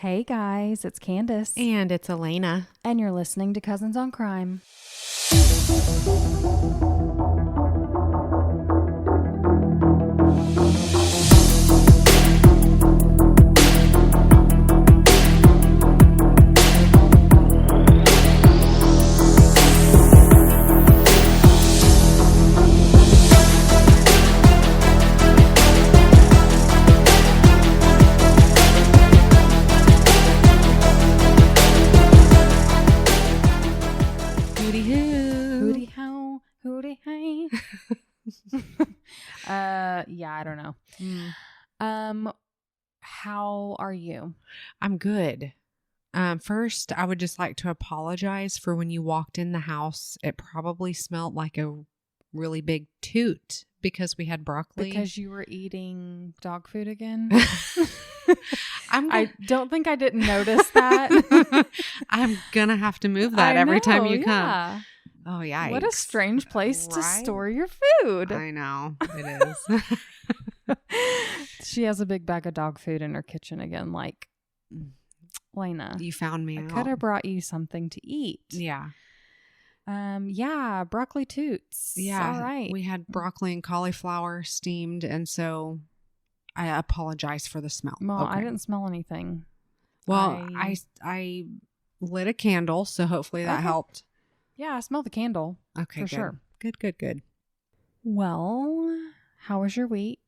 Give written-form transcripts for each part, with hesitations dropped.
Hey guys, it's Candace. And it's Elena. And you're listening to Cousins on Crime. Yeah, I don't know. How are you? I'm good. First, I would just like to apologize for when you walked in the house. It probably smelled like a really big toot because we had broccoli. Because you were eating dog food again? I don't think I didn't notice that. I'm going to have to move that every time you come. Oh, yeah. What a strange place to store your food. I know. It is. She has a big bag of dog food in her kitchen again. Like, Lena. You found me out. I could have brought you something to eat. Yeah. Yeah. Broccoli toots. Yeah. All right. We had broccoli and cauliflower steamed. And so I apologize for the smell. Well, okay. I didn't smell anything. Well, I lit a candle. So hopefully that helped. Yeah, I smell the candle. Okay, for sure. Good. Well, how was your week?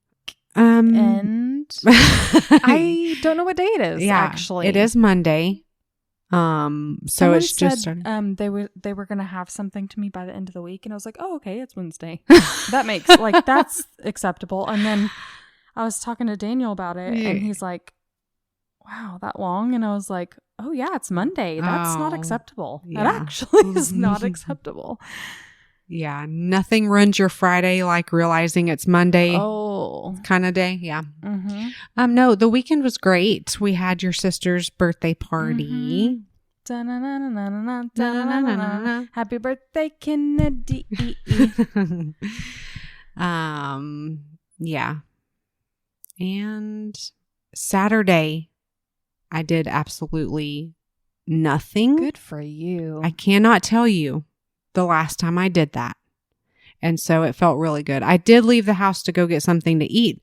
And I don't know what day it is. Yeah, actually, it is Monday. So someone it's just started. They were gonna have something to me by the end of the week, and I was like, oh, okay, it's Wednesday. That makes that's acceptable. And then I was talking to Daniel about it, and he's like, wow, that long? And I was like, oh yeah, it's Monday. That's not acceptable. Yeah. That actually is not acceptable. Yeah. Nothing ruins your Friday like realizing it's Monday kind of day. Yeah. Mm-hmm. No, the weekend was great. We had your sister's birthday party. Mm-hmm. Happy birthday, Kennedy. Yeah. And Saturday, I did absolutely nothing. Good for you. I cannot tell you the last time I did that. And so it felt really good. I did leave the house to go get something to eat.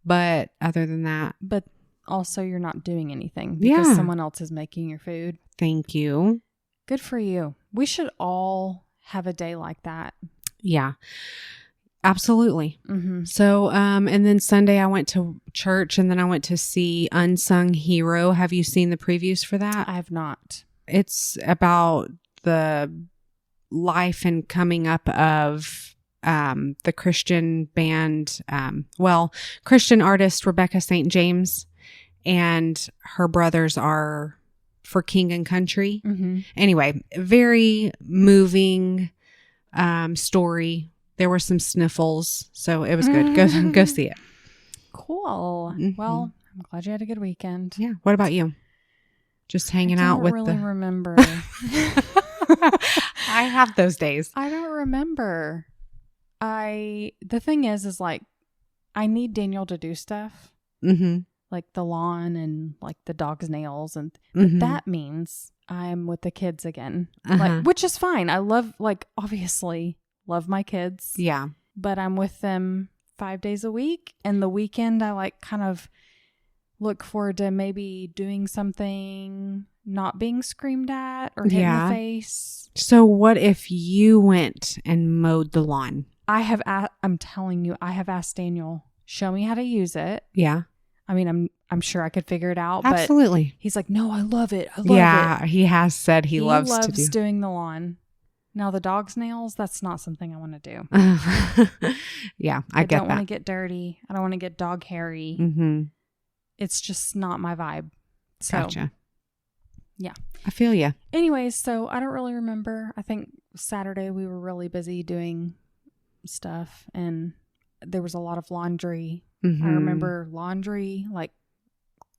But other than that. But also you're not doing anything because someone else is making your food. Thank you. Good for you. We should all have a day like that. Yeah. Absolutely. Mm-hmm. So, and then Sunday I went to church and then I went to see Unsung Hero. Have you seen the previews for that? I have not. It's about the life and coming up of the Christian band, Christian artist Rebecca St. James, and her brothers are for King and Country. Mm-hmm. Anyway, very moving story. There were some sniffles, so it was good. Go see it. Cool. Mm-hmm. Well, I'm glad you had a good weekend. Yeah. What about you? Just hanging out with I don't really remember. I have those days. I don't remember. The thing is like, I need Daniel to do stuff. Mm-hmm. Like the lawn and like the dog's nails. And mm-hmm. that means I'm with the kids again. Like, which is fine. I obviously love my kids. Yeah. But I'm with them 5 days a week. And the weekend, I kind of look forward to maybe doing something, not being screamed at or hit in the face. So what if you went and mowed the lawn? I'm telling you, I have asked Daniel, show me how to use it. Yeah. I mean, I'm sure I could figure it out. Absolutely. But he's like, no, I love it. Yeah, he has said he loves to doing the lawn. Now the dog's nails, that's not something I want to do. Yeah, I get that. I don't want to get dirty. I don't want to get dog hairy. Mm-hmm. It's just not my vibe. So, gotcha. Yeah. I feel you. Anyways, so I don't really remember. I think Saturday we were really busy doing stuff and there was a lot of laundry. Mm-hmm. I remember laundry, like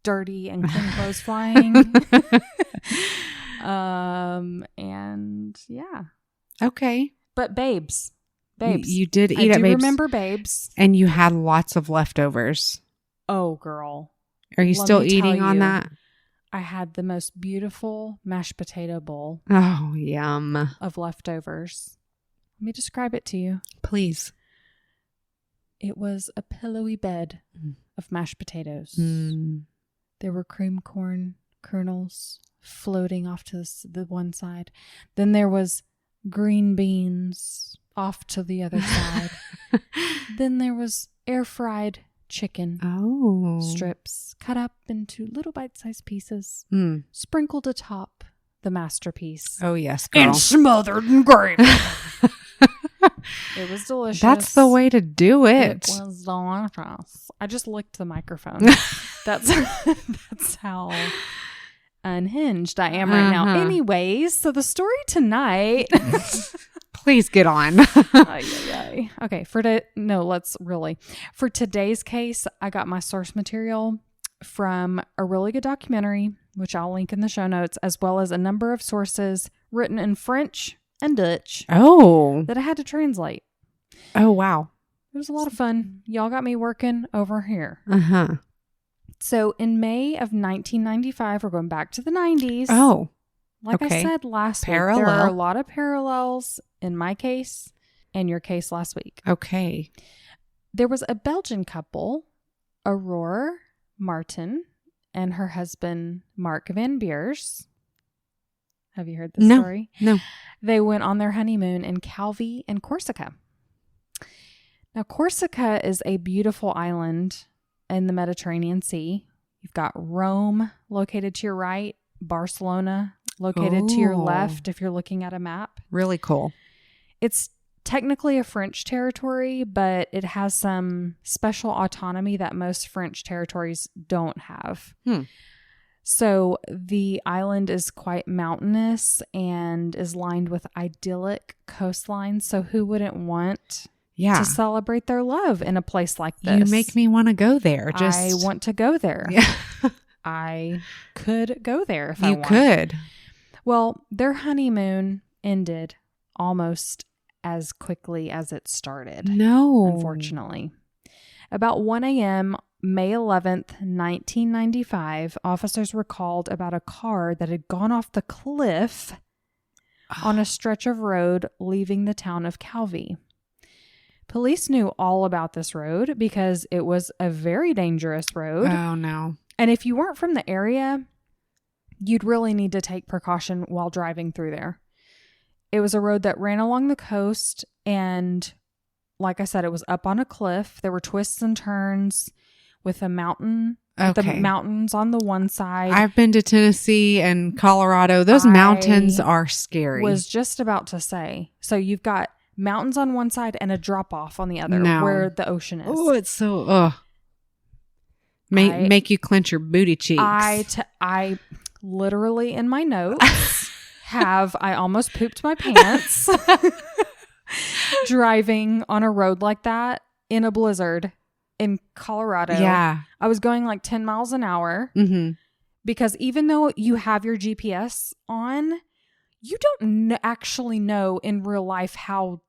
dirty and clean clothes flying. And yeah. Okay. But Babes. You did eat at Babes. I do remember Babes. And you had lots of leftovers. Oh, girl. Are you still eating on that? I had the most beautiful mashed potato bowl. Oh, yum. Of leftovers. Let me describe it to you. Please. It was a pillowy bed of mashed potatoes. There were cream corn kernels floating off to the one side. Then there was green beans off to the other side. Then there was air fried chicken strips cut up into little bite-sized pieces, sprinkled atop the masterpiece. Oh, yes, girl. And smothered in gravy. It was delicious. That's the way to do it. It was delicious. I just licked the microphone. That's how unhinged I am right now. Anyways, so the story tonight. Please get on. Okay, for today's case, I got my source material from a really good documentary, which I'll link in the show notes, as well as a number of sources written in French and Dutch. That I had to translate. Oh, wow. It was a lot of fun. Y'all got me working over here. So in May of 1995, we're going back to the 90s. Oh, like I said last week, there are a lot of parallels in my case and your case last week. Okay. There was a Belgian couple, Aurore Martin and her husband, Marc Van Beers. Have you heard this story? No. They went on their honeymoon in Calvi in Corsica. Now, Corsica is a beautiful island in the Mediterranean Sea. You've got Rome located to your right, Barcelona located to your left if you're looking at a map. Really cool. It's technically a French territory, but it has some special autonomy that most French territories don't have. So the island is quite mountainous and is lined with idyllic coastlines. So who wouldn't want to celebrate their love in a place like this? You make me want to go there. I want to go there. Yeah. I could go there if I want. You could. Well, their honeymoon ended almost as quickly as it started. No. Unfortunately. About 1 a.m., May 11th, 1995, officers were called about a car that had gone off the cliff on a stretch of road leaving the town of Calvi. Police knew all about this road because it was a very dangerous road. Oh, no. And if you weren't from the area, you'd really need to take precaution while driving through there. It was a road that ran along the coast, and like I said, it was up on a cliff. There were twists and turns with a mountain, the mountains on the one side. I've been to Tennessee and Colorado. Those mountains are scary. Was just about to say. So you've got mountains on one side and a drop off on the other where the ocean is. Oh, it's so make you clench your booty cheeks. I literally in my notes I almost pooped my pants driving on a road like that in a blizzard in Colorado. Yeah. I was going like 10 miles an hour because even though you have your GPS on, you don't actually know in real life how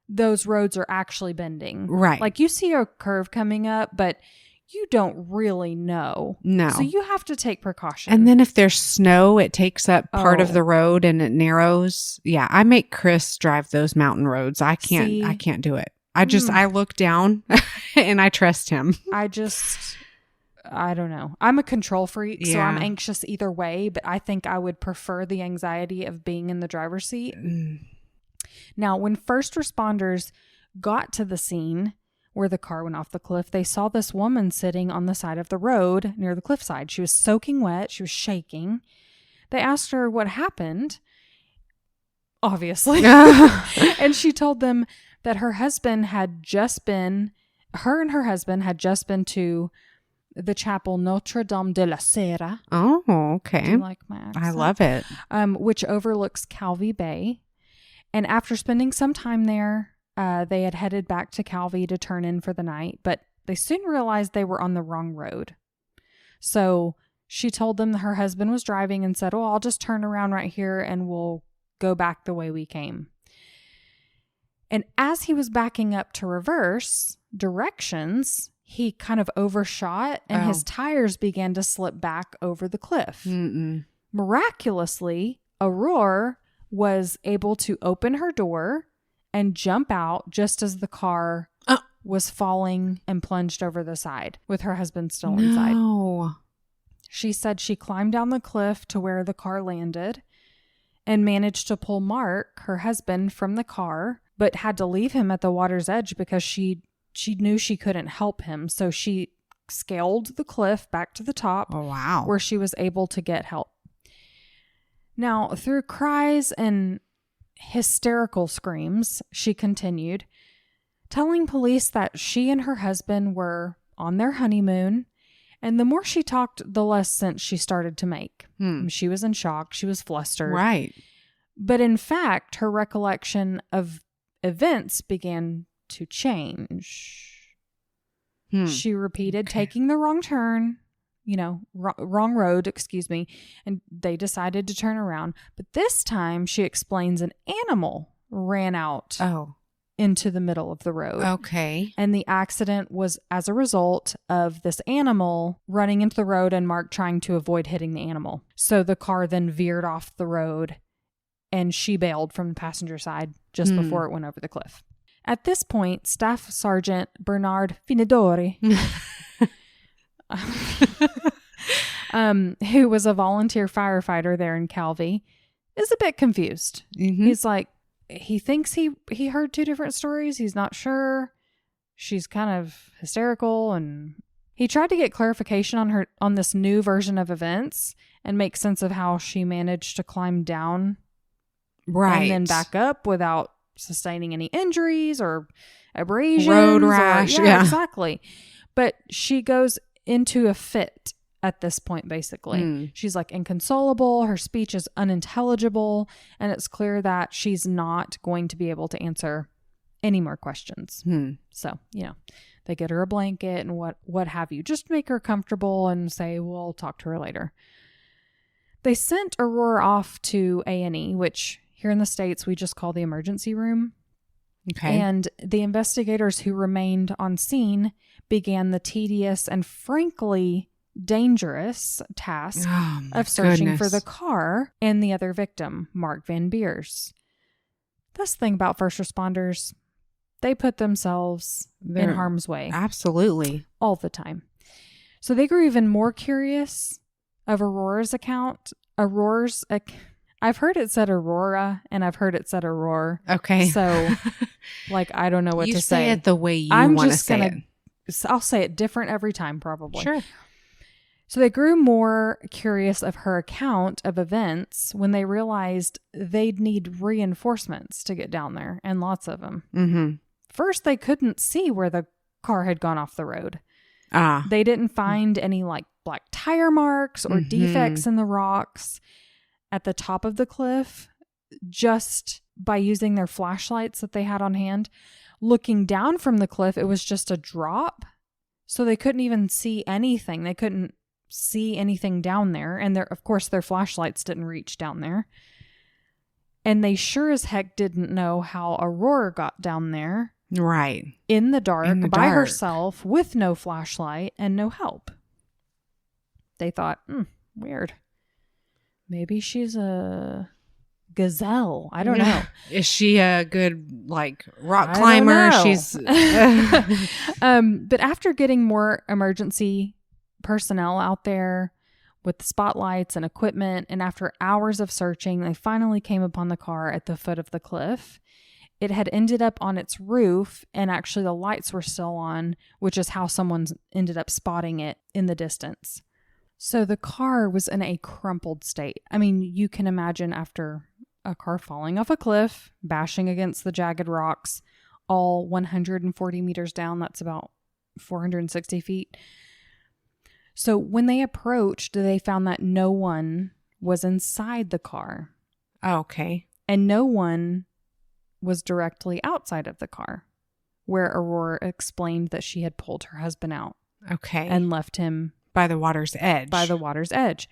those roads are actually bending. Right. Like you see a curve coming up, but you don't really know. No. So you have to take precaution. And then if there's snow, it takes up part of the road and it narrows. Yeah. I make Chris drive those mountain roads. I can't do it. I look down and I trust him. I don't know. I'm a control freak, so I'm anxious either way, but I think I would prefer the anxiety of being in the driver's seat. Now, when first responders got to the scene where the car went off the cliff, they saw this woman sitting on the side of the road near the cliffside. She was soaking wet. She was shaking. They asked her what happened, obviously. And she told them that her and her husband had just been to the chapel Notre Dame de la Serra. Oh, okay. Do you like my accent? I love it. Which overlooks Calvi Bay. And after spending some time there, they had headed back to Calvi to turn in for the night, but they soon realized they were on the wrong road. So she told them that her husband was driving and said, I'll just turn around right here and we'll go back the way we came. And as he was backing up to reverse directions, he kind of overshot and his tires began to slip back over the cliff. Miraculously, Aurore was able to open her door and jump out just as the car was falling and plunged over the side with her husband still inside. She said she climbed down the cliff to where the car landed and managed to pull Marc, her husband, from the car, but had to leave him at the water's edge because she knew she couldn't help him. So she scaled the cliff back to the top where she was able to get help. Now, through cries and hysterical screams, she continued, telling police that she and her husband were on their honeymoon, and the more she talked, the less sense she started to make. She was in shock. She was flustered. Right. But in fact, her recollection of events began to change. She repeated taking the wrong turn, wrong road, and they decided to turn around. But this time, she explains an animal ran out into the middle of the road. Okay. And the accident was as a result of this animal running into the road and Marc trying to avoid hitting the animal. So the car then veered off the road and she bailed from the passenger side just before it went over the cliff. At this point, Staff Sergeant Bernard Finidori, who was a volunteer firefighter there in Calvi, is a bit confused. He's like, he thinks he heard two different stories. He's not sure. She's kind of hysterical, and he tried to get clarification on this new version of events and make sense of how she managed to climb down and then back up without sustaining any injuries or abrasions. Road rash. Yeah, exactly. But she goes into a fit at this point, basically. She's like inconsolable. Her speech is unintelligible. And it's clear that she's not going to be able to answer any more questions. So, they get her a blanket and what have you. Just make her comfortable and say, we'll talk to her later. They sent Aurore off to A&E, which here in the States, we just call the emergency room. Okay. And the investigators who remained on scene began the tedious and frankly dangerous task of searching for the car and the other victim, Marc Van Beers. That's the thing about first responders. They put themselves in harm's way. Absolutely. All the time. So they grew even more curious of Aurore's account. I've heard it said Aurora and I've heard it said Aurore. Okay. So I don't know what to say. You say it the way you want to say it. I'll say it different every time, probably. Sure. So they grew more curious of her account of events when they realized they'd need reinforcements to get down there, and lots of them. First, they couldn't see where the car had gone off the road. They didn't find any black tire marks or defects in the rocks at the top of the cliff. Just by using their flashlights that they had on hand, looking down from the cliff, it was just a drop. So they couldn't even see anything. They couldn't see anything down there. And of course, their flashlights didn't reach down there. And they sure as heck didn't know how Aurore got down there. Right. In the dark, by herself, with no flashlight and no help. They thought, weird. Maybe she's a gazelle. I don't know. Is she a good rock climber? She's but after getting more emergency personnel out there with spotlights and equipment, and after hours of searching, they finally came upon the car at the foot of the cliff. It had ended up on its roof, and actually the lights were still on, which is how someone ended up spotting it in the distance. So the car was in a crumpled state. I mean, you can imagine after a car falling off a cliff, bashing against the jagged rocks, all 140 meters down, that's about 460 feet. So when they approached, they found that no one was inside the car. Okay. And no one was directly outside of the car, where Aurore explained that she had pulled her husband out. Okay. And left him by the water's edge.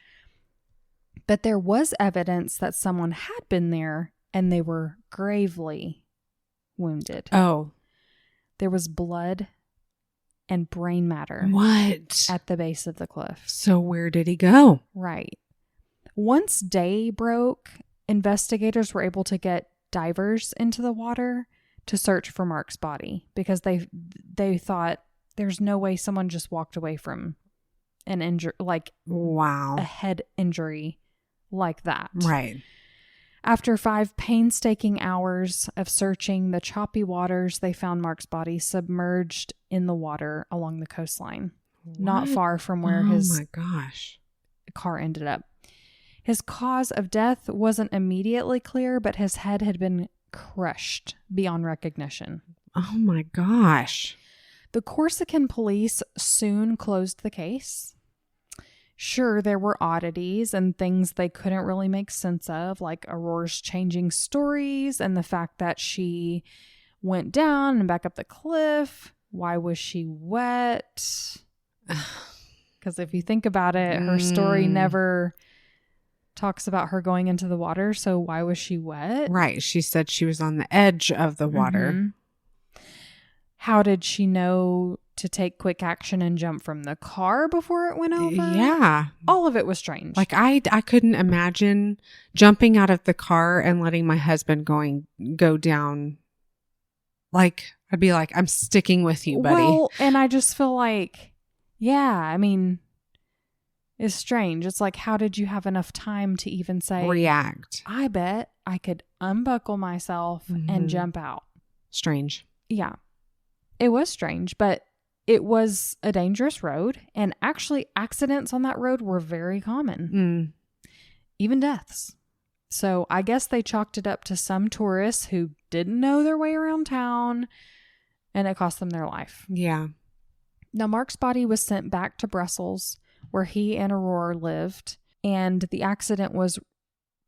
But there was evidence that someone had been there and they were gravely wounded. Oh. There was blood and brain matter. What? At the base of the cliff. So where did he go? Right. Once day broke, investigators were able to get divers into the water to search for Marc's body because they thought there's no way someone just walked away from an injury, like a head injury like that. Right. After 5 painstaking hours of searching the choppy waters, they found Marc's body submerged in the water along the coastline, not far from where his car ended up. His cause of death wasn't immediately clear, but his head had been crushed beyond recognition. Oh my gosh. The Corsican police soon closed the case. Sure, there were oddities and things they couldn't really make sense of, like Aurore's changing stories and the fact that she went down and back up the cliff. Why was she wet? Because if you think about it, her story never talks about her going into the water, so why was she wet? Right. She said she was on the edge of the water. Mm-hmm. How did she know to take quick action and jump from the car before it went over? Yeah. All of it was strange. Like I couldn't imagine jumping out of the car and letting my husband go down. Like I'd be like, I'm sticking with you, buddy. Well, and I just feel like, yeah, I mean, it's strange. It's like, how did you have enough time to even say, react? I bet I could unbuckle myself and jump out. Strange. Yeah. It was strange, but it was a dangerous road. And actually, accidents on that road were very common. Even deaths. So I guess they chalked it up to some tourists who didn't know their way around town, and it cost them their life. Yeah. Now, Marc's body was sent back to Brussels, where he and Aurore lived, and the accident was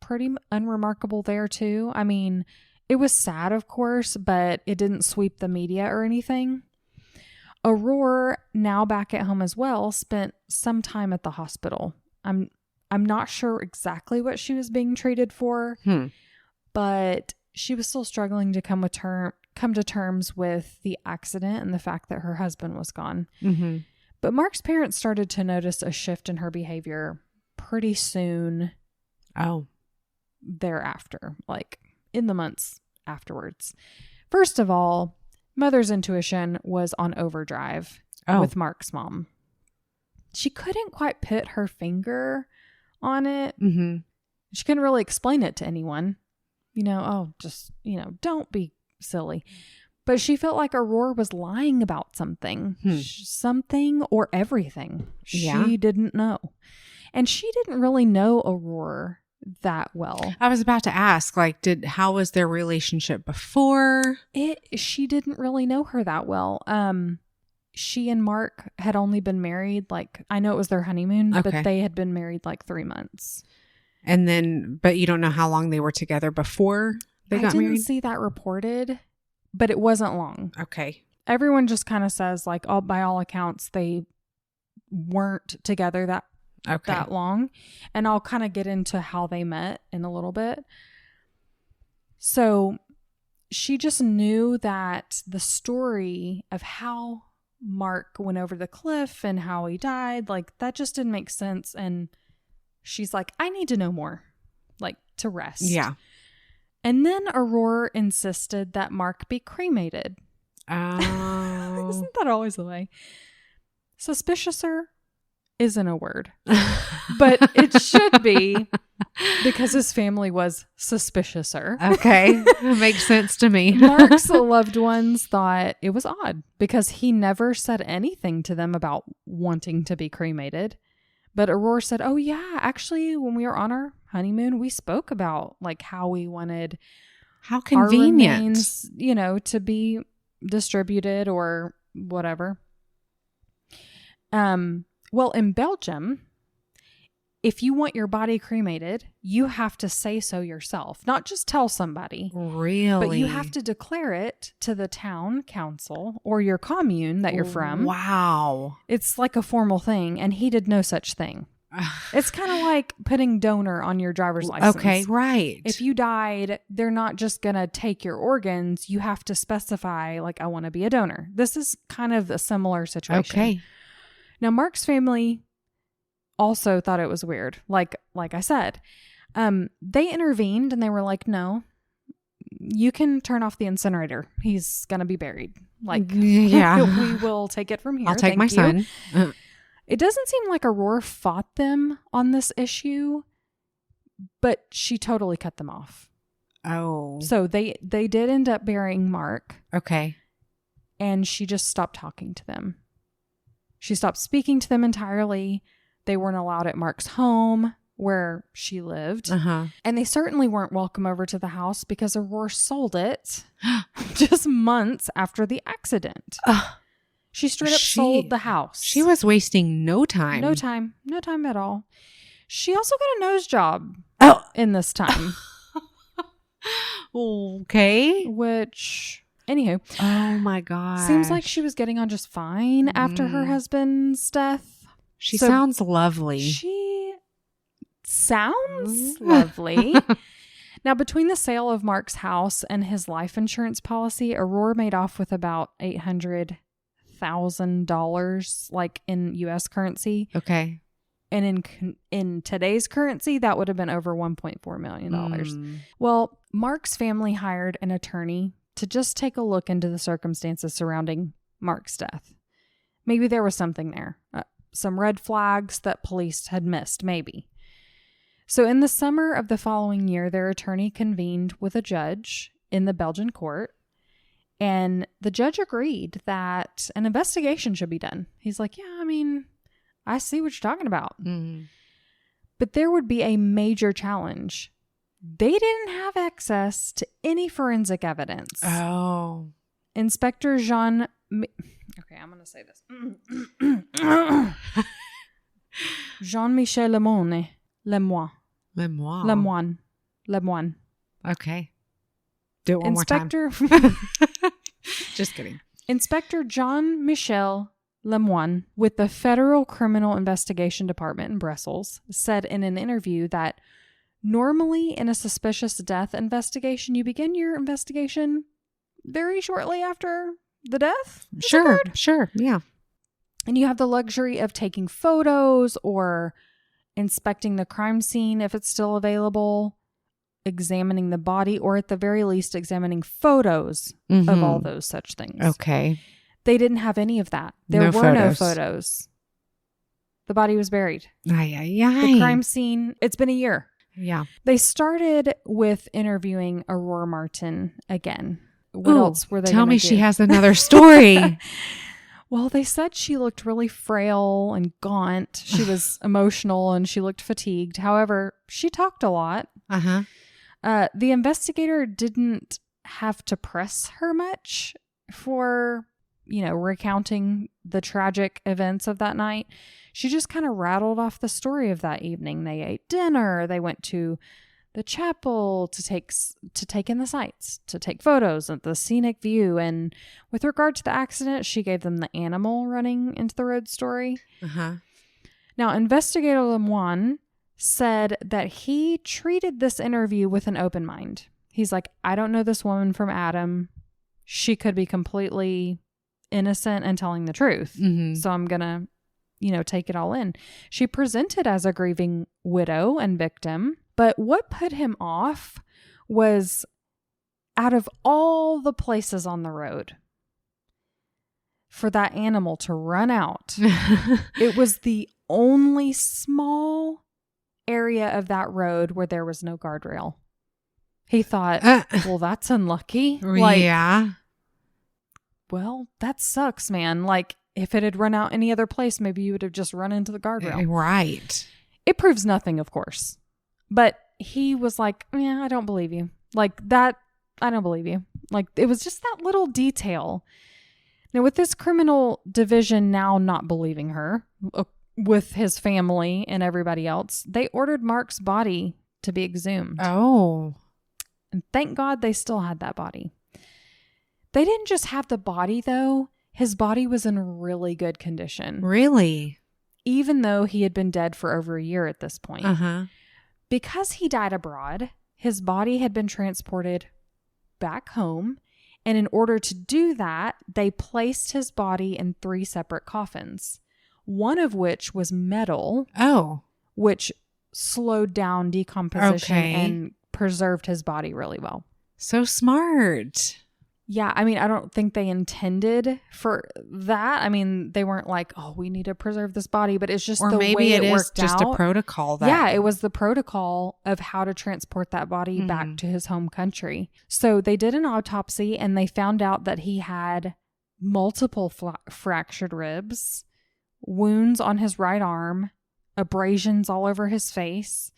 pretty unremarkable there, too. I mean, it was sad, of course, but it didn't sweep the media or anything. Aurore, now back at home as well, spent some time at the hospital. I'm not sure exactly what she was being treated for, but she was still struggling to come to terms with the accident and the fact that her husband was gone. Mm-hmm. But Marc's parents started to notice a shift in her behavior pretty soon. Thereafter, like in the months afterwards. First of all, Mother's intuition was on overdrive with Marc's mom. She couldn't quite put her finger on it. Mm-hmm. She couldn't really explain it to anyone. Don't be silly. But she felt like Aurore was lying about something. Something or everything. She didn't know. And she didn't really know Aurore that well. I was about to ask, how was their relationship before? She didn't really know her that well. She and Marc had only been married, I know it was their honeymoon, but they had been married 3 months. And then, but you don't know how long they were together before they got married? I didn't see that reported, but it wasn't long. Okay. Everyone just kind of says, by all accounts, they weren't together that long. And I'll kind of get into how they met in a little bit. So she just knew that the story of how Marc went over the cliff and how he died, that just didn't make sense. And she's like, I need to know more, to rest. Yeah. And then Aurore insisted that Marc be cremated. Oh. Isn't that always the way? Suspiciouser isn't a word, but it should be because his family was suspiciouser. Okay. Makes sense to me. Marc's loved ones thought it was odd because he never said anything to them about wanting to be cremated. But Aurore said, oh yeah, actually when we were on our honeymoon, we spoke about how we wanted how convenient, our remains, to be distributed or whatever. Well, in Belgium, if you want your body cremated, you have to say so yourself, not just tell somebody. Really? But you have to declare it to the town council or your commune that you're from. Wow. It's like a formal thing, and he did no such thing. It's kind of like putting donor on your driver's license. Okay, right. If you died, they're not just going to take your organs. You have to specify, like, I want to be a donor. This is kind of a similar situation. Okay. Now, Marc's family also thought it was weird. Like I said, they intervened and they were like, no, you can turn off the incinerator. He's going to be buried. Like, yeah, we will take it from here. I'll take my son. It doesn't seem like Aurore fought them on this issue, but she totally cut them off. Oh. So they did end up burying Marc. Okay. And she just stopped talking to them. She stopped speaking to them entirely. They weren't allowed at Marc's home where she lived. Uh-huh. And they certainly weren't welcome over to the house because Aurore sold it just months after the accident. She straight up sold the house. She was wasting no time. No time at all. She also got a nose job in this time. Okay. Which, anywho. Oh my God. Seems like she was getting on just fine after her husband's death. She sounds lovely. She sounds lovely. Now, between the sale of Marc's house and his life insurance policy, Aurore made off with about $800,000, like in U.S. currency. Okay. And in today's currency, that would have been over $1.4 million. Well, Marc's family hired an attorney to just take a look into the circumstances surrounding Marc's death. Maybe there was something there. Some red flags that police had missed, maybe. So in the summer of the following year, their attorney convened with a judge in the Belgian court. And the judge agreed that an investigation should be done. He's like, yeah, I mean, I see what you're talking about. But there would be a major challenge. They didn't have access to any forensic evidence. Oh. Inspector Jean... Okay, I'm going to say this. Jean-Michel Lemoine. Okay. Do it one more time. Just kidding. Inspector Jean-Michel Lemoine with the Federal Criminal Investigation Department in Brussels said in an interview that normally in a suspicious death investigation, you begin your investigation very shortly after the death. Sure, yeah. And you have the luxury of taking photos or inspecting the crime scene if it's still available, examining the body, or at the very least examining photos of all those such things. Okay. They didn't have any of that. There were no photos. The body was buried. The crime scene, it's been a year. Yeah. They started with interviewing Aurore Martin again. What else were they Tell me do? She has another story. Well, they said she looked really frail and gaunt. She was emotional and she looked fatigued. However, she talked a lot. The investigator didn't have to press her much for, recounting the tragic events of that night. She just kind of rattled off the story of that evening. They ate dinner. They went to the chapel to take in the sights, to take photos of the scenic view. And with regard to the accident, she gave them the animal running into the road story. Now, Investigator Lemoine said that he treated this interview with an open mind. He's like, I don't know this woman from Adam. She could be completely innocent and telling the truth. So I'm going to, take it all in. She presented as a grieving widow and victim. But what put him off was, out of all the places on the road for that animal to run out, it was the only small area of that road where there was no guardrail. He thought, well, that's unlucky. Well, that sucks, man. Like, if it had run out any other place, maybe you would have just run into the guardrail. Right. It proves nothing, of course. But he was like, yeah, I don't believe you. Like that, I don't believe you. Like, it was just that little detail. Now, with this criminal division now not believing her, with his family and everybody else, they ordered Marc's body to be exhumed. Oh. And thank God they still had that body. They didn't just have the body, though. His body was in really good condition. Really? even though he had been dead for over a year at this point. Uh-huh. Because he died abroad, his body had been transported back home. And in order to do that, they placed his body in 3 separate coffins, one of which was metal. Oh. Which slowed down decomposition and preserved his body really well. So smart. Yeah, I mean, I don't think they intended for that. I mean, they weren't like, oh, we need to preserve this body, but it's just the way it worked out. Or maybe it is just a protocol. Yeah, it was the protocol of how to transport that body back to his home country. So they did an autopsy and they found out that he had multiple fractured ribs, wounds on his right arm, abrasions all over his face,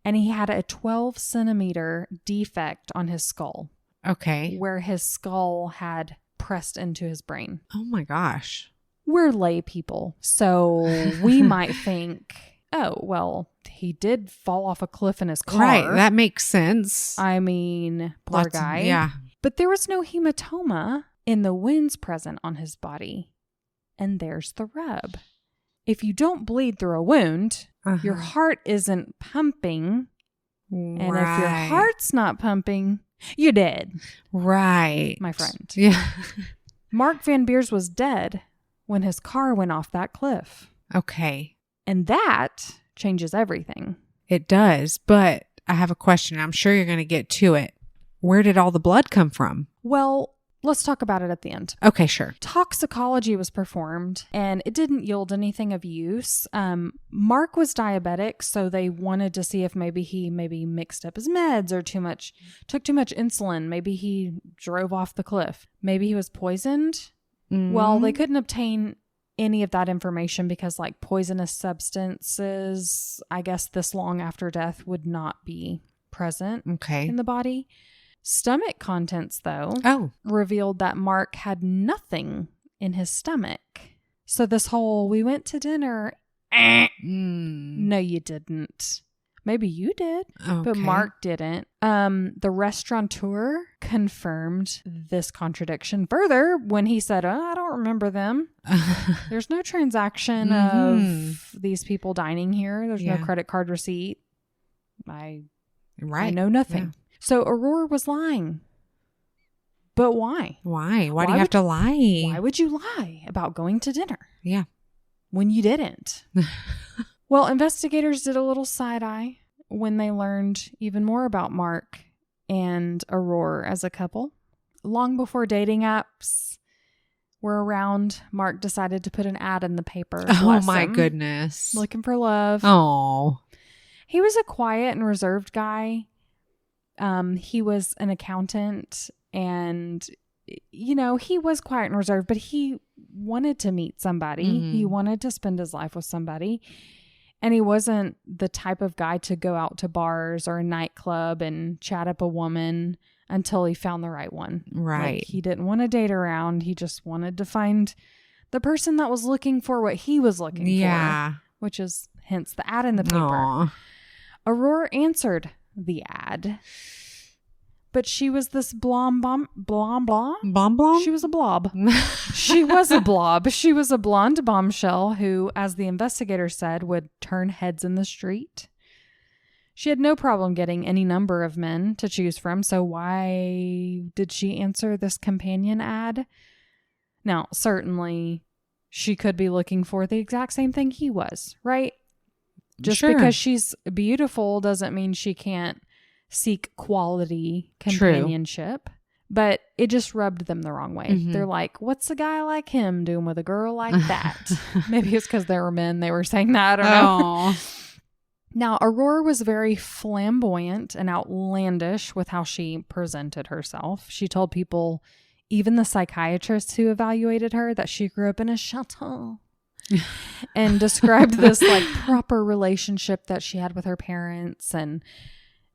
and he had a 12 centimeter defect on his skull. Okay. Where his skull had pressed into his brain. Oh my gosh. We're lay people, so we might think, oh, well, he did fall off a cliff in his car. Right, that makes sense. I mean, poor guy. Yeah. But there was no hematoma in the wounds present on his body. And there's the rub. If you don't bleed through a wound, your heart isn't pumping. And if your heart's not pumping, you're dead. Right. My friend. Yeah. Marc Van Beers was dead when his car went off that cliff. Okay. And that changes everything. It does. But I have a question. I'm sure you're going to get to it. Where did all the blood come from? Well, let's talk about it at the end. Okay, sure. Toxicology was performed and it didn't yield anything of use. Mark was diabetic, so they wanted to see if maybe he mixed up his meds or took too much insulin. Maybe he drove off the cliff. Maybe he was poisoned. Well, they couldn't obtain any of that information because like poisonous substances, I guess this long after death would not be present in the body. Stomach contents, though, revealed that Mark had nothing in his stomach. So this whole, we went to dinner. No, you didn't. Maybe you did, but Mark didn't. The restaurateur confirmed this contradiction further when he said, I don't remember them. There's no transaction of these people dining here. There's no credit card receipt. I know nothing. Yeah. So Aurore was lying. But why? Why? Why do you have to lie? Why would you lie about going to dinner? Yeah. When you didn't? Well, investigators did a little side eye when they learned even more about Mark and Aurore as a couple. Long before dating apps were around, Mark decided to put an ad in the paper. Oh my goodness. Looking for love. Oh. He was a quiet and reserved guy. He was an accountant and, you know, he was quiet and reserved, but he wanted to meet somebody. He wanted to spend his life with somebody. And he wasn't the type of guy to go out to bars or a nightclub and chat up a woman until he found the right one. Right. Like, he didn't want to date around. He just wanted to find the person that was looking for what he was looking for. Which is hence the ad in the paper. Aww. Aurore answered the ad. But she was this blom. She was a blob. She was a blob. She was a blonde bombshell who, as the investigator said, would turn heads in the street. She had no problem getting any number of men to choose from, so why did she answer this companion ad? Now, certainly, she could be looking for the exact same thing he was, right? Just because she's beautiful doesn't mean she can't seek quality companionship. True. But it just rubbed them the wrong way. They're like, what's a guy like him doing with a girl like that? Maybe it's because they were men. They were saying that. I don't know. Now, Aurore was very flamboyant and outlandish with how she presented herself. She told people, even the psychiatrists who evaluated her, that she grew up in a chateau. And described this like proper relationship that she had with her parents, and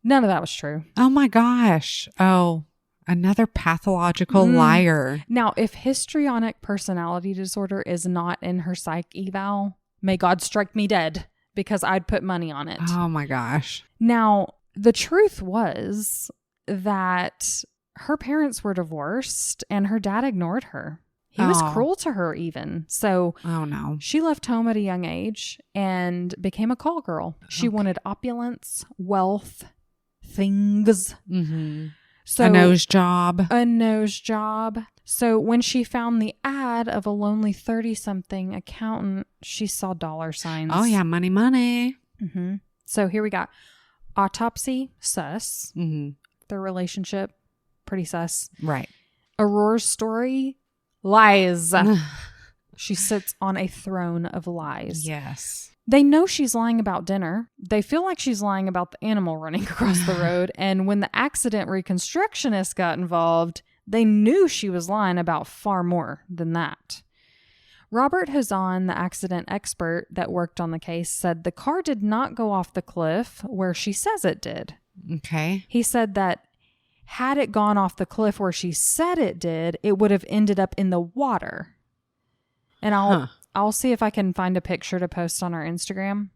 none of that was true. Oh my gosh. Oh, another pathological liar. Now, if histrionic personality disorder is not in her psych eval, may God strike me dead, because I'd put money on it. Oh my gosh. Now, the truth was that her parents were divorced and her dad ignored her. He was cruel to her even. So oh no, she left home at a young age and became a call girl. She wanted opulence, wealth, things. Mm-hmm. So a nose job. A nose job. So when she found the ad of a lonely 30-something accountant, she saw dollar signs. Oh yeah, money, money. Mm-hmm. So here we got autopsy, sus. Mm-hmm. Their relationship, pretty sus. Right. Aurore's story, lies. She sits on a throne of lies. Yes. They know she's lying about dinner. They feel like she's lying about the animal running across the road. And when the accident reconstructionist got involved, they knew she was lying about far more than that. Robert Hazan, the accident expert that worked on the case, said the car did not go off the cliff where she says it did. Okay. He said that had it gone off the cliff where she said it did, it would have ended up in the water. And I'll see if I can find a picture to post on our Instagram.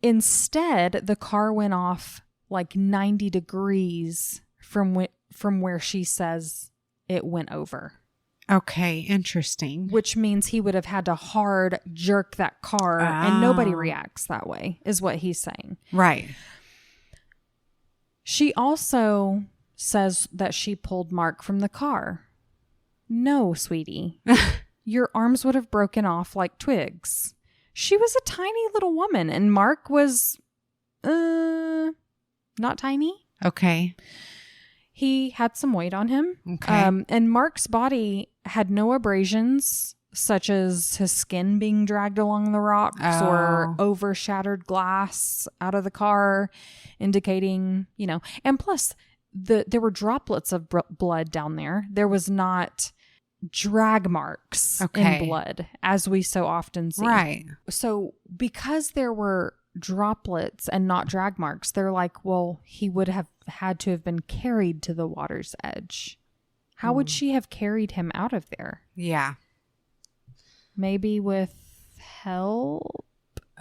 Instead, the car went off like 90 degrees from where she says it went over. Okay, interesting. Which means he would have had to hard jerk that car, and nobody reacts that way, is what he's saying. Right. She also says that she pulled Marc from the car. No, sweetie. Your arms would have broken off like twigs. She was a tiny little woman, and Marc was not tiny. Okay. He had some weight on him. Okay. And Marc's body had no abrasions, such as his skin being dragged along the rocks or overshattered glass out of the car, indicating, and plus there were droplets of blood down there. There was not drag marks in blood, as we so often see. Right. So because there were droplets and not drag marks, they're like, well, he would have had to have been carried to the water's edge. How would she have carried him out of there? Yeah. Maybe with help?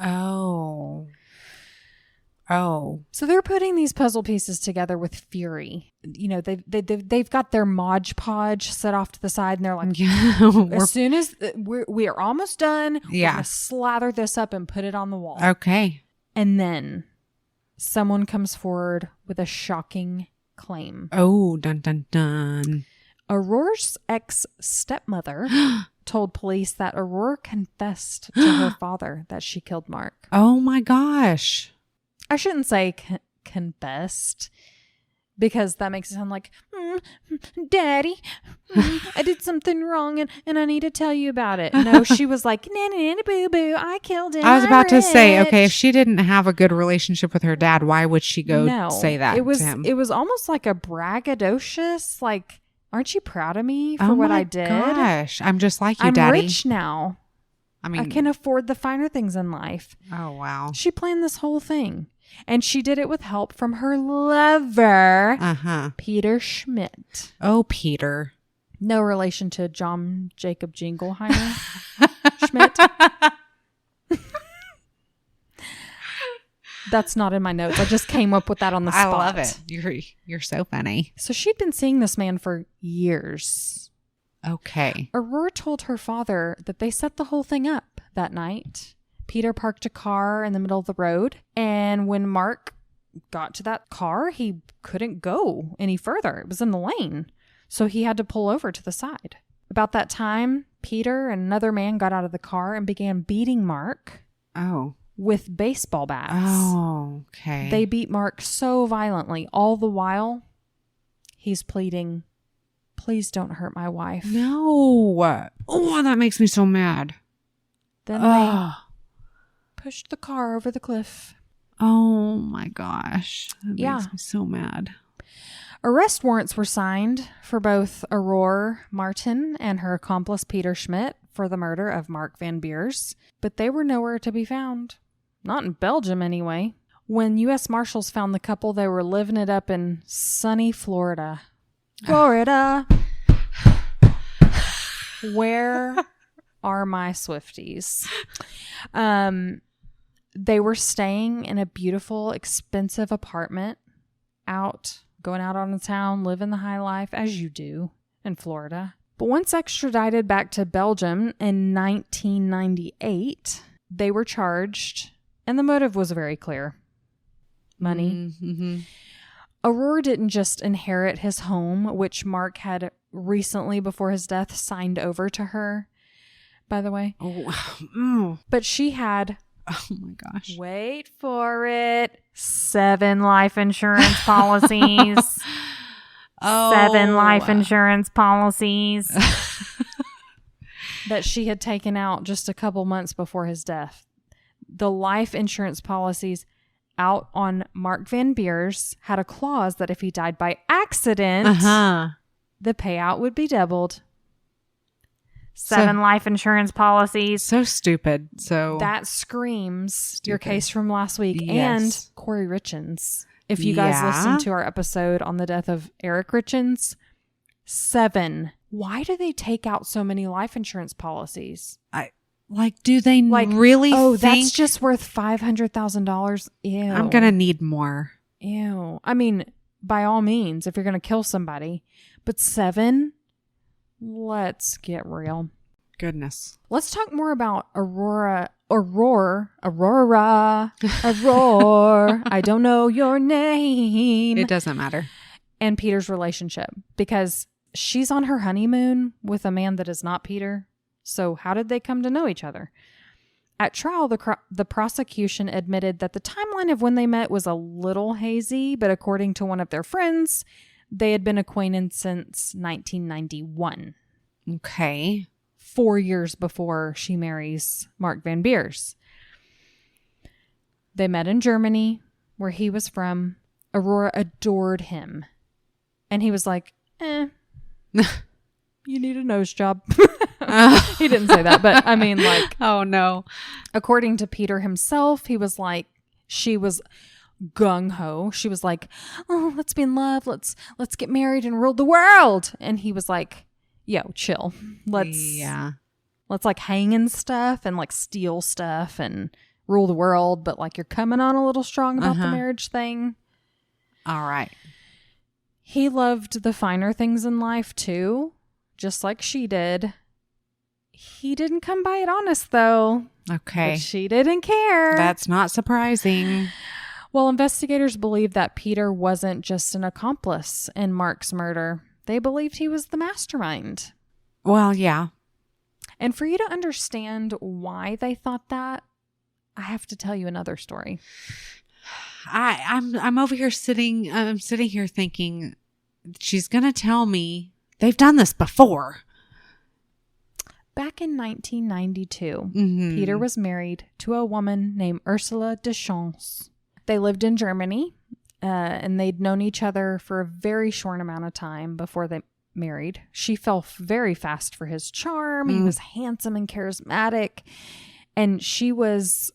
Oh. So they're putting these puzzle pieces together with fury. They've got their Mod Podge set off to the side, and they're like, as soon as we are almost done, we're going to slather this up and put it on the wall. Okay. And then someone comes forward with a shocking claim. Oh, dun, dun, dun. Aurore's ex-stepmother told police that Aurore confessed to her father that she killed Marc. Oh my gosh. I shouldn't say confessed, because that makes it sound like, Daddy, I did something wrong and I need to tell you about it. No, she was like, nanny boo boo, I killed him. I was about to say, okay, if she didn't have a good relationship with her dad, why would she go say that to him? It was almost like a braggadocious, like, aren't you proud of me for what I did? Oh my gosh, I'm just like you, Daddy. I'm rich now. I can afford the finer things in life. Oh, wow. She planned this whole thing. And she did it with help from her lover, Peter Schmidt. Oh, Peter. No relation to John Jacob Jingleheimer Schmidt. That's not in my notes. I just came up with that on the spot. I love it. You're so funny. So she'd been seeing this man for years. Okay. Aurore told her father that they set the whole thing up that night. Peter parked a car in the middle of the road, and when Marc got to that car, he couldn't go any further. It was in the lane, so he had to pull over to the side. About that time, Peter and another man got out of the car and began beating Marc with baseball bats. Oh, okay. They beat Marc so violently. All the while, he's pleading, please don't hurt my wife. No. Oh, that makes me so mad. Then they pushed the car over the cliff. Oh my gosh. That makes me so mad. Arrest warrants were signed for both Aurore Martin and her accomplice Peter Schmidt for the murder of Marc Van Beers, but they were nowhere to be found. Not in Belgium, anyway. When U.S. Marshals found the couple, they were living it up in sunny Florida. Florida! Where are my Swifties? They were staying in a beautiful, expensive apartment going out on the town, living the high life, as you do in Florida. But once extradited back to Belgium in 1998, they were charged, and the motive was very clear. Money. Mm-hmm. Aurore didn't just inherit his home, which Marc had recently, before his death, signed over to her, by the way. Oh. But she had, Oh my gosh. wait for it, 7 life insurance policies. 7 life insurance policies that she had taken out just a couple months before his death. The life insurance policies out on Marc Van Beers had a clause that if he died by accident, the payout would be doubled. 7 life insurance policies. So stupid. So that screams your case from last week. Yes. And Corey Richins. If you guys listened to our episode on the death of Eric Richins, 7. Why do they take out so many life insurance policies? Do they really think... that's just worth $500,000? Ew. I'm going to need more. Ew. I mean, by all means, if you're going to kill somebody. But 7? Let's get real. Goodness. Let's talk more about Aurore. I don't know your name. It doesn't matter. And Peter's relationship, because she's on her honeymoon with a man that is not Peter. So how did they come to know each other? At trial, the prosecution admitted that the timeline of when they met was a little hazy, but according to one of their friends, they had been acquainted since 1991. Okay. 4 years before she marries Marc Van Beers. They met in Germany, where he was from. Aurora adored him. And he was like, you need a nose job. He didn't say that, but I mean, like, oh no. According to Peter himself, he was like, she was gung-ho. She was like, oh, let's be in love. Let's get married and rule the world. And he was like, yo, chill. Let's like hang and stuff and like steal stuff and rule the world. But like, you're coming on a little strong about the marriage thing. All right. He loved the finer things in life too, just like she did. He didn't come by it honest though. Okay. But she didn't care. That's not surprising. Well, investigators believe that Peter wasn't just an accomplice in Marc's murder. They believed he was the mastermind. Well, yeah. And for you to understand why they thought that, I have to tell you another story. I'm over here sitting here thinking she's going to tell me they've done this before. Back in 1992, Peter was married to a woman named Ursula Deschamps. They lived in Germany, and they'd known each other for a very short amount of time before they married. She fell very fast for his charm. He was handsome and charismatic, and she was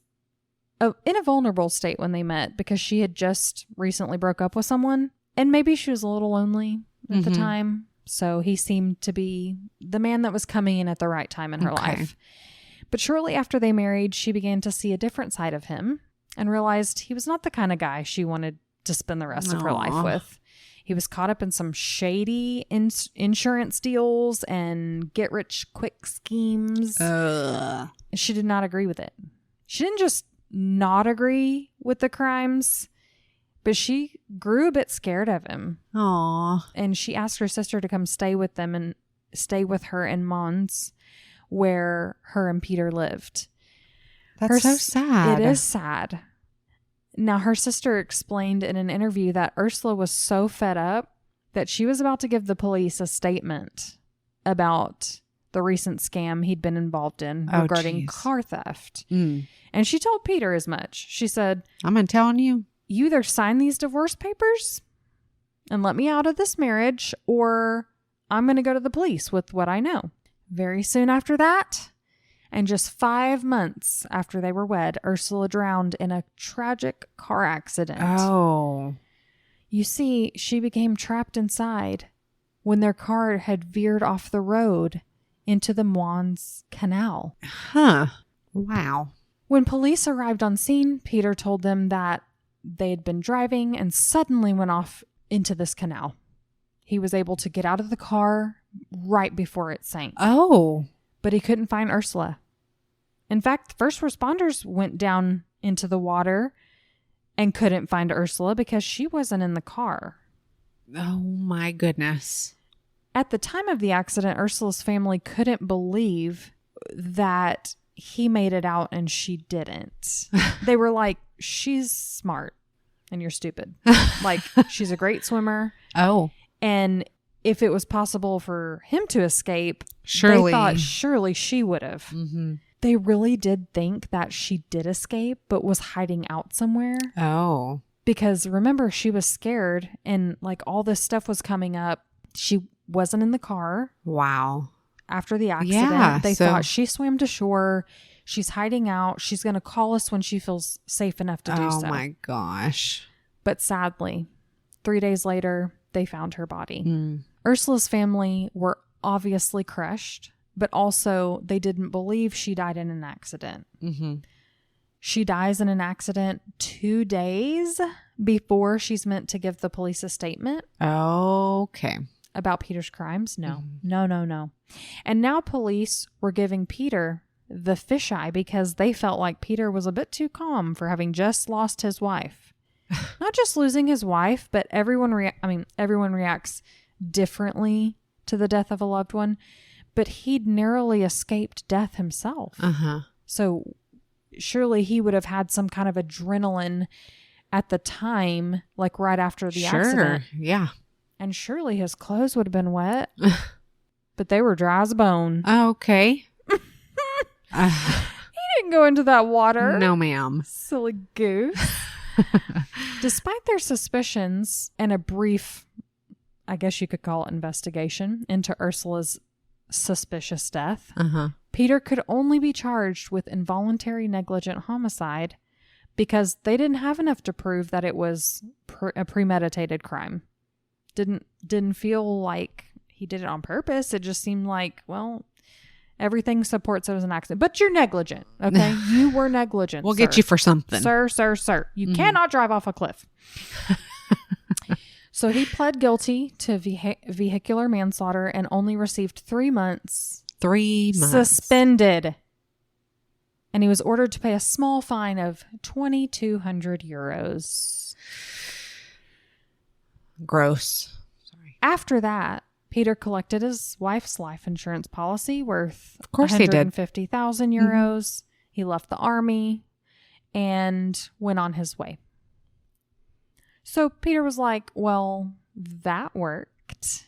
in a vulnerable state when they met because she had just recently broke up with someone, and maybe she was a little lonely at the time. So he seemed to be the man that was coming in at the right time in her life. But shortly after they married, she began to see a different side of him and realized he was not the kind of guy she wanted to spend the rest of her life with. He was caught up in some shady insurance deals and get-rich-quick schemes. She did not agree with it. She didn't just not agree with the crimes, but she grew a bit scared of him. Aww. And she asked her sister to come stay with them and stay with her in Mons, where her and Peter lived. That's so sad. It is sad. Now, her sister explained in an interview that Ursula was so fed up that she was about to give the police a statement about the recent scam he'd been involved in regarding car theft. And she told Peter as much. She said, I'm telling you. You either sign these divorce papers and let me out of this marriage, or I'm going to go to the police with what I know. Very soon after that, and just 5 months after they were wed, Ursula drowned in a tragic car accident. Oh. You see, she became trapped inside when their car had veered off the road into the Mons Canal. Huh. Wow. When police arrived on scene, Peter told them that they had been driving and suddenly went off into this canal. He was able to get out of the car right before it sank. Oh. But he couldn't find Ursula. In fact, first responders went down into the water and couldn't find Ursula because she wasn't in the car. Oh my goodness. At the time of the accident, Ursula's family couldn't believe that he made it out and she didn't. They were like, she's smart and you're stupid. Like, she's a great swimmer. Oh. And if it was possible for him to escape, surely. They thought surely she would have. Mm-hmm. They really did think that she did escape, but was hiding out somewhere. Oh. Because remember, she was scared and like all this stuff was coming up. She wasn't in the car. Wow. After the accident, yeah, they thought she swam to shore. She's hiding out. She's going to call us when she feels safe enough to do so. Oh my gosh. But sadly, 3 days later, they found her body. Mm. Ursula's family were obviously crushed, but also they didn't believe she died in an accident. Mm-hmm. She dies in an accident 2 days before she's meant to give the police a statement. Okay. About Peter's crimes? No. Mm-hmm. No. And now police were giving Peter the fisheye because they felt like Peter was a bit too calm for having just lost his wife. Not just losing his wife, but everyone reacts differently to the death of a loved one. But he'd narrowly escaped death himself. Uh-huh. So surely he would have had some kind of adrenaline at the time, like right after the accident. Yeah. And surely his clothes would have been wet, but they were dry as a bone. Okay. He didn't go into that water. No, ma'am. Silly goose. Despite their suspicions and a brief, I guess you could call it investigation into Ursula's suspicious death, Peter could only be charged with involuntary negligent homicide because they didn't have enough to prove that it was a premeditated crime. Didn't feel like he did it on purpose. It just seemed like, well, everything supports it was an accident. But you're negligent, okay? You were negligent. We'll get you for something. Sir. You cannot drive off a cliff. So he pled guilty to vehicular manslaughter and only received 3 months. 3 months. Suspended. And he was ordered to pay a small fine of 2,200 euros. Gross. Sorry. After that, Peter collected his wife's life insurance policy worth of course 150,000 euros. Mm-hmm. He left the army and went on his way. So Peter was like, well, that worked.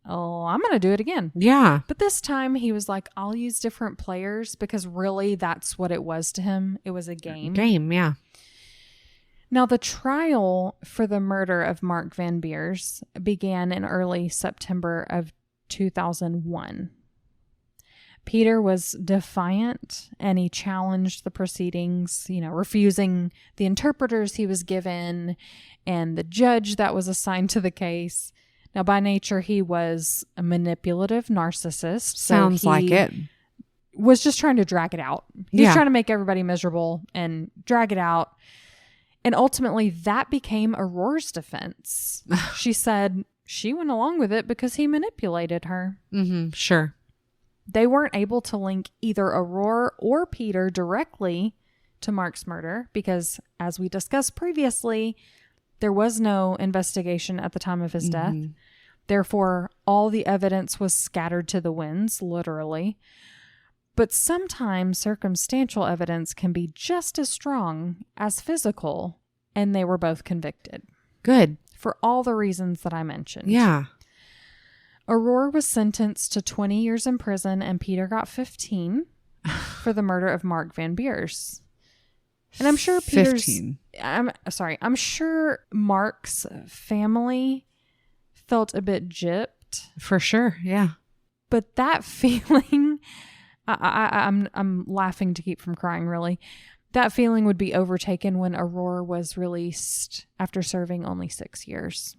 Oh, I'm going to do it again. Yeah. But this time he was like, I'll use different players because really that's what it was to him. It was a game. Yeah. Now, the trial for the murder of Marc Van Beers began in early September of 2001. Peter was defiant and he challenged the proceedings, refusing the interpreters he was given and the judge that was assigned to the case. Now, by nature, he was a manipulative narcissist. Sounds like it. Was just trying to drag it out. He was trying to make everybody miserable and drag it out. And ultimately, that became Aurore's defense. She said she went along with it because he manipulated her. Mm-hmm, sure. They weren't able to link either Aurore or Peter directly to Marc's murder because, as we discussed previously, there was no investigation at the time of his death. Therefore, all the evidence was scattered to the winds, literally. But sometimes circumstantial evidence can be just as strong as physical, and they were both convicted. Good. For all the reasons that I mentioned. Yeah. Aurore was sentenced to 20 years in prison, and Peter got 15 for the murder of Marc Van Beers. And I'm sure Peter's... 15. I'm sure Marc's family felt a bit gypped. For sure, yeah. But that feeling... I'm laughing to keep from crying, really. That feeling would be overtaken when Aurore was released after serving only 6 years.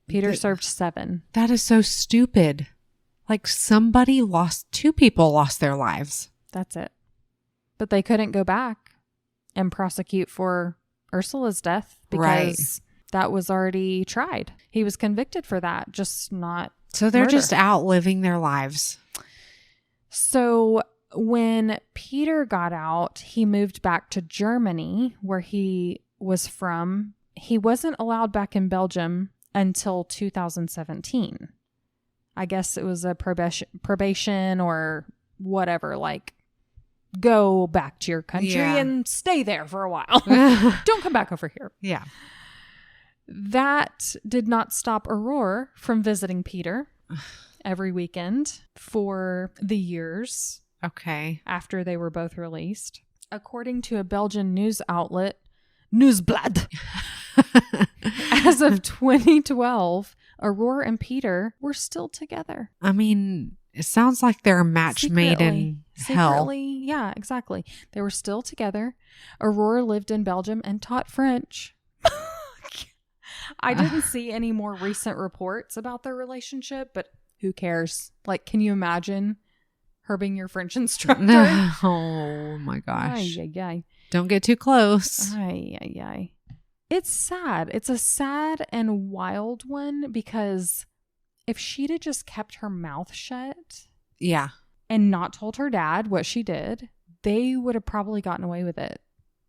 Peter served 7. That is so stupid. Like two people lost their lives. That's it. But they couldn't go back and prosecute for Ursula's death because that was already tried. He was convicted for that, just not So they're just out living their lives. So when Peter got out, he moved back to Germany, where he was from. He wasn't allowed back in Belgium until 2017. I guess it was a probation or whatever, like, go back to your country and stay there for a while. Don't come back over here. Yeah. That did not stop Aurore from visiting Peter every weekend for the years after they were both released. According to a Belgian news outlet, Nieuwsblad, as of 2012, Aurore and Peter were still together. I mean, it sounds like they're a match made in hell. Yeah, exactly. They were still together. Aurore lived in Belgium and taught French. I didn't see any more recent reports about their relationship, but who cares? Like, can you imagine her being your French instructor? Oh my gosh. Ay, ay, ay. Don't get too close. Ay, ay, ay. It's sad. It's a sad and wild one, because if she'd have just kept her mouth shut and not told her dad what she did, they would have probably gotten away with it.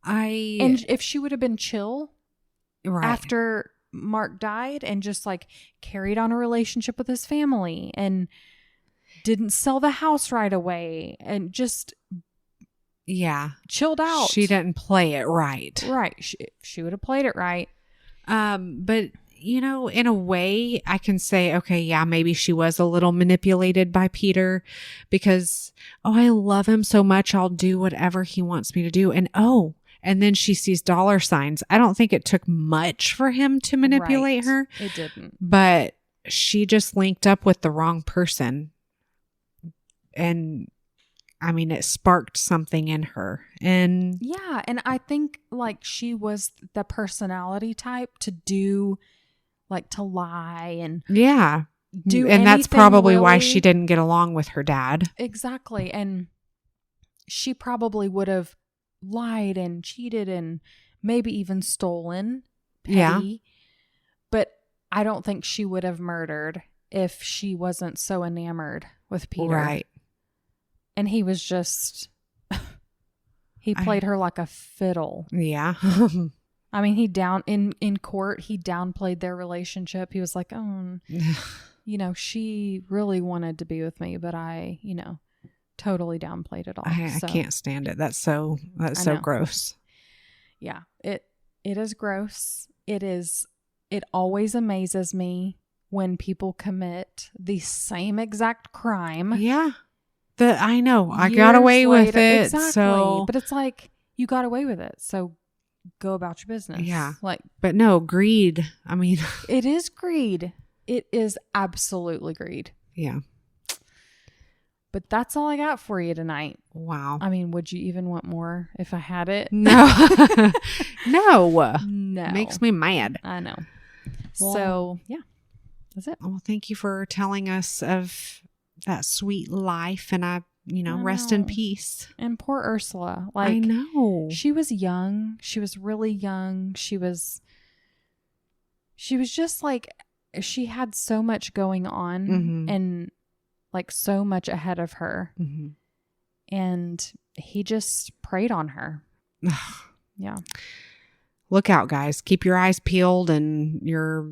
And if she would have been chill after Marc died and just like carried on a relationship with his family and didn't sell the house right away and just chilled out. She didn't play it right. Right. She would have played it right. But you know, in a way I can say, okay, yeah, maybe she was a little manipulated by Peter because, I love him so much. I'll do whatever he wants me to do. And then she sees dollar signs. I don't think it took much for him to manipulate her. It didn't. But she just linked up with the wrong person. And I mean, it sparked something in her. And yeah. And I think like she was the personality type to do, like, to lie and do. And that's probably why she didn't get along with her dad. Exactly. And she probably would have lied and cheated and maybe even stolen. Petty. But I don't think she would have murdered if she wasn't so enamored with Peter. Right. And he was just, he played her like a fiddle. Yeah. I mean, in court, he downplayed their relationship. He was like, she really wanted to be with me, but I, totally downplayed it all. I can't stand it. That's so gross. Yeah, it is gross. It always amazes me when people commit the same exact crime. Yeah. I know. I got away with it. Exactly. So, but it's like, you got away with it. So go about your business. Yeah. Like, but no, greed. I mean, it is greed. It is absolutely greed. Yeah. But that's all I got for you tonight. Wow. I mean, would you even want more if I had it? No. No. Makes me mad. I know. Well, so, yeah. That's it. Well, thank you for telling us of that sweet life, and I rest in peace. And poor Ursula. Like, I know. She was young. She was really young. She was just like, she had so much going on and like so much ahead of her. Mm-hmm. And he just preyed on her. Yeah. Look out, guys. Keep your eyes peeled and your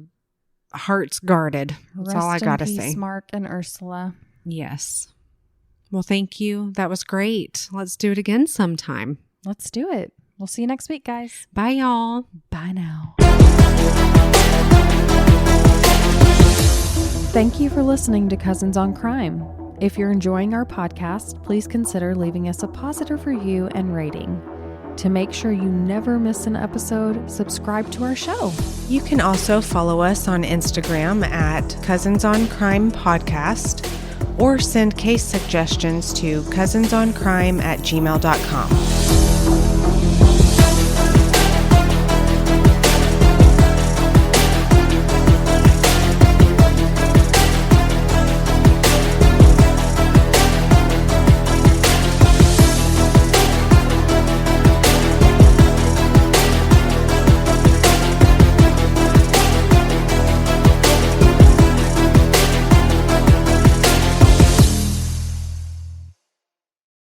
hearts guarded. That's all I got to say. Marc and Ursula. Yes. Well, thank you. That was great. Let's do it again sometime. Let's do it. We'll see you next week, guys. Bye, y'all. Bye now. Thank you for listening to Cousins on Crime. If you're enjoying our podcast, please consider leaving us a positive review and rating. To make sure you never miss an episode, subscribe to our show. You can also follow us on Instagram at Cousins on Crime Podcast or send case suggestions to cousinsoncrime@gmail.com.